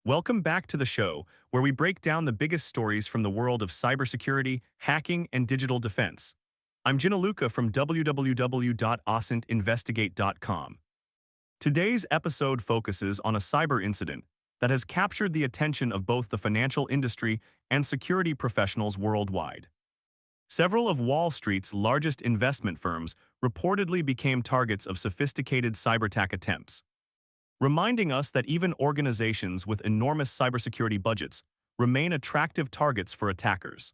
Welcome back to the show, where we break down the biggest stories from the world of cybersecurity, hacking, and digital defense. I'm Gianluca from www.asentinvestigate.com. Today's episode focuses on a cyber incident that has captured the attention of both the financial industry and security professionals worldwide. Several of Wall Street's largest investment firms reportedly became targets of sophisticated cyberattack attempts, reminding us that even organizations with enormous cybersecurity budgets remain attractive targets for attackers.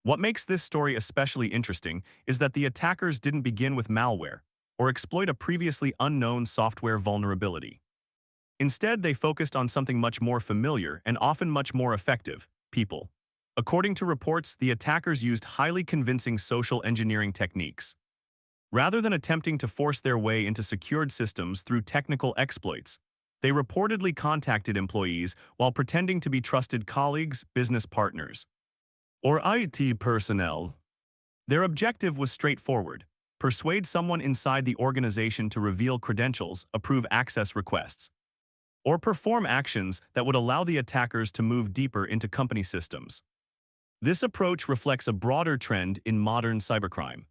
What makes this story especially interesting is that the attackers didn't begin with malware or exploit a previously unknown software vulnerability. Instead, they focused on something much more familiar and often much more effective: people. According to reports, the attackers used highly convincing social engineering techniques. Rather than attempting to force their way into secured systems through technical exploits, they reportedly contacted employees while pretending to be trusted colleagues, business partners, or IT personnel. Their objective was straightforward: persuade someone inside the organization to reveal credentials, approve access requests, or perform actions that would allow the attackers to move deeper into company systems. This approach reflects a broader trend in modern cybercrime.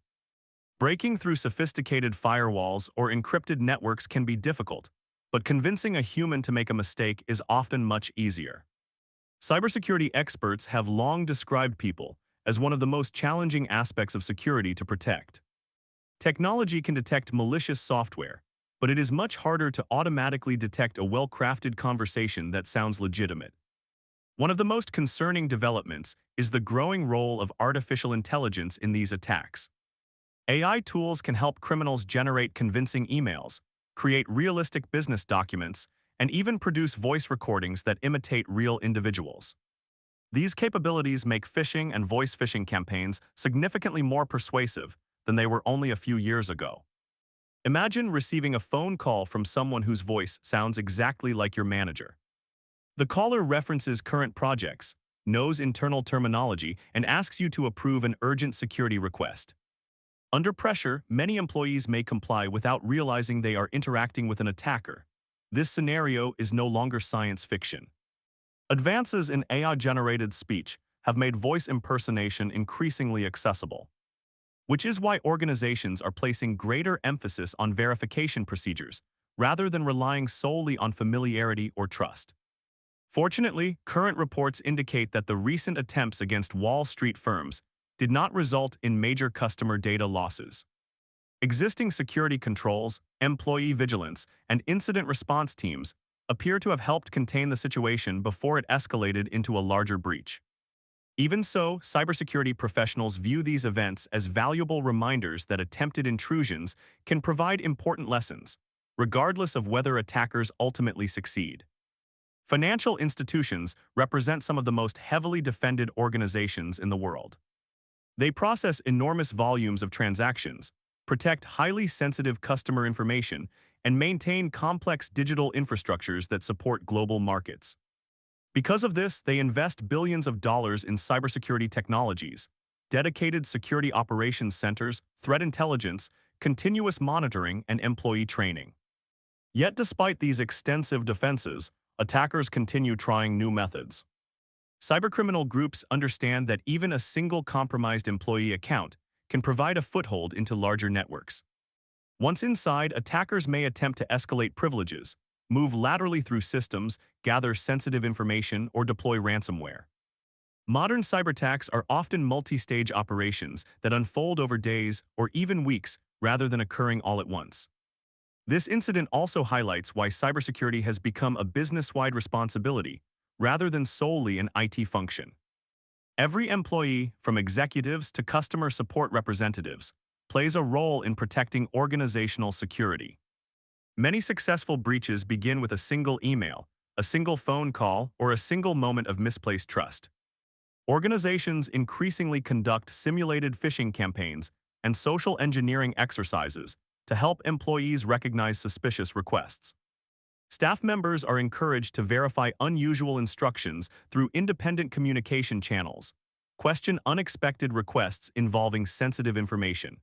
Breaking through sophisticated firewalls or encrypted networks can be difficult, but convincing a human to make a mistake is often much easier. Cybersecurity experts have long described people as one of the most challenging aspects of security to protect. Technology can detect malicious software, but it is much harder to automatically detect a well-crafted conversation that sounds legitimate. One of the most concerning developments is the growing role of artificial intelligence in these attacks. AI tools can help criminals generate convincing emails, create realistic business documents, and even produce voice recordings that imitate real individuals. These capabilities make phishing and voice phishing campaigns significantly more persuasive than they were only a few years ago. Imagine receiving a phone call from someone whose voice sounds exactly like your manager. The caller references current projects, knows internal terminology, and asks you to approve an urgent security request. Under pressure, many employees may comply without realizing they are interacting with an attacker. This scenario is no longer science fiction. Advances in AI-generated speech have made voice impersonation increasingly accessible, which is why organizations are placing greater emphasis on verification procedures rather than relying solely on familiarity or trust. Fortunately, current reports indicate that the recent attempts against Wall Street firms did not result in major customer data losses. Existing security controls, employee vigilance, and incident response teams appear to have helped contain the situation before it escalated into a larger breach. Even so, cybersecurity professionals view these events as valuable reminders that attempted intrusions can provide important lessons, regardless of whether attackers ultimately succeed. Financial institutions represent some of the most heavily defended organizations in the world. They process enormous volumes of transactions, protect highly sensitive customer information, and maintain complex digital infrastructures that support global markets. Because of this, they invest billions of dollars in cybersecurity technologies, dedicated security operations centers, threat intelligence, continuous monitoring, and employee training. Yet despite these extensive defenses, attackers continue trying new methods. Cybercriminal groups understand that even a single compromised employee account can provide a foothold into larger networks. Once inside, attackers may attempt to escalate privileges, move laterally through systems, gather sensitive information, or deploy ransomware. Modern cyberattacks are often multi-stage operations that unfold over days or even weeks rather than occurring all at once. This incident also highlights why cybersecurity has become a business-wide responsibility rather than solely an IT function. Every employee, from executives to customer support representatives, plays a role in protecting organizational security. Many successful breaches begin with a single email, a single phone call, or a single moment of misplaced trust. Organizations increasingly conduct simulated phishing campaigns and social engineering exercises to help employees recognize suspicious requests. Staff members are encouraged to verify unusual instructions through independent communication channels, question unexpected requests involving sensitive information,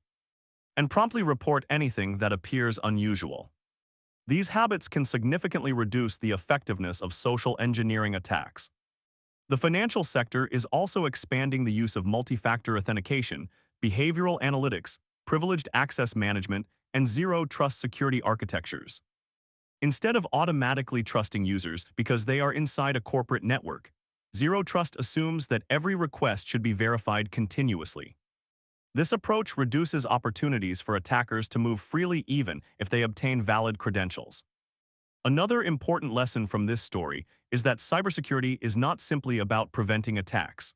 and promptly report anything that appears unusual. These habits can significantly reduce the effectiveness of social engineering attacks. The financial sector is also expanding the use of multi-factor authentication, behavioral analytics, privileged access management, and zero-trust security architectures. Instead of automatically trusting users because they are inside a corporate network, Zero Trust assumes that every request should be verified continuously. This approach reduces opportunities for attackers to move freely even if they obtain valid credentials. Another important lesson from this story is that cybersecurity is not simply about preventing attacks.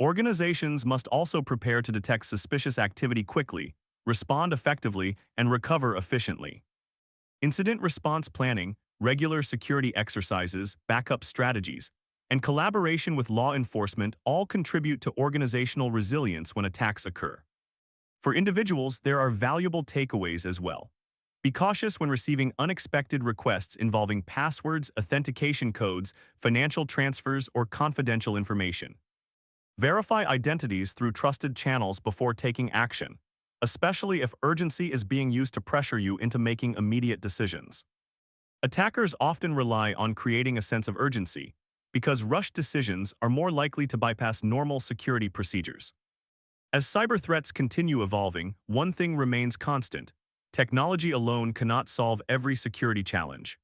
Organizations must also prepare to detect suspicious activity quickly, respond effectively, and recover efficiently. Incident response planning, regular security exercises, backup strategies, and collaboration with law enforcement all contribute to organizational resilience when attacks occur. For individuals, there are valuable takeaways as well. Be cautious when receiving unexpected requests involving passwords, authentication codes, financial transfers, or confidential information. Verify identities through trusted channels before taking action, especially if urgency is being used to pressure you into making immediate decisions. Attackers often rely on creating a sense of urgency because rushed decisions are more likely to bypass normal security procedures. As cyber threats continue evolving, one thing remains constant: technology alone cannot solve every security challenge.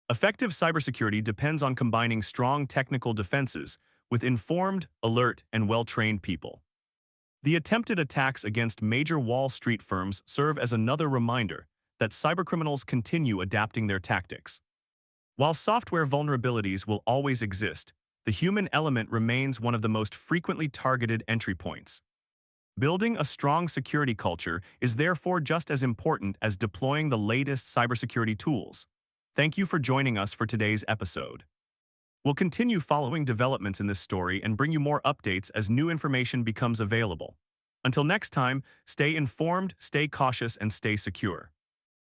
Effective cybersecurity depends on combining strong technical defenses with informed, alert, and well-trained people. The attempted attacks against major Wall Street firms serve as another reminder that cybercriminals continue adapting their tactics. While software vulnerabilities will always exist, the human element remains one of the most frequently targeted entry points. Building a strong security culture is therefore just as important as deploying the latest cybersecurity tools. Thank you for joining us for today's episode. We'll continue following developments in this story and bring you more updates as new information becomes available. Until next time, stay informed, stay cautious, and stay secure.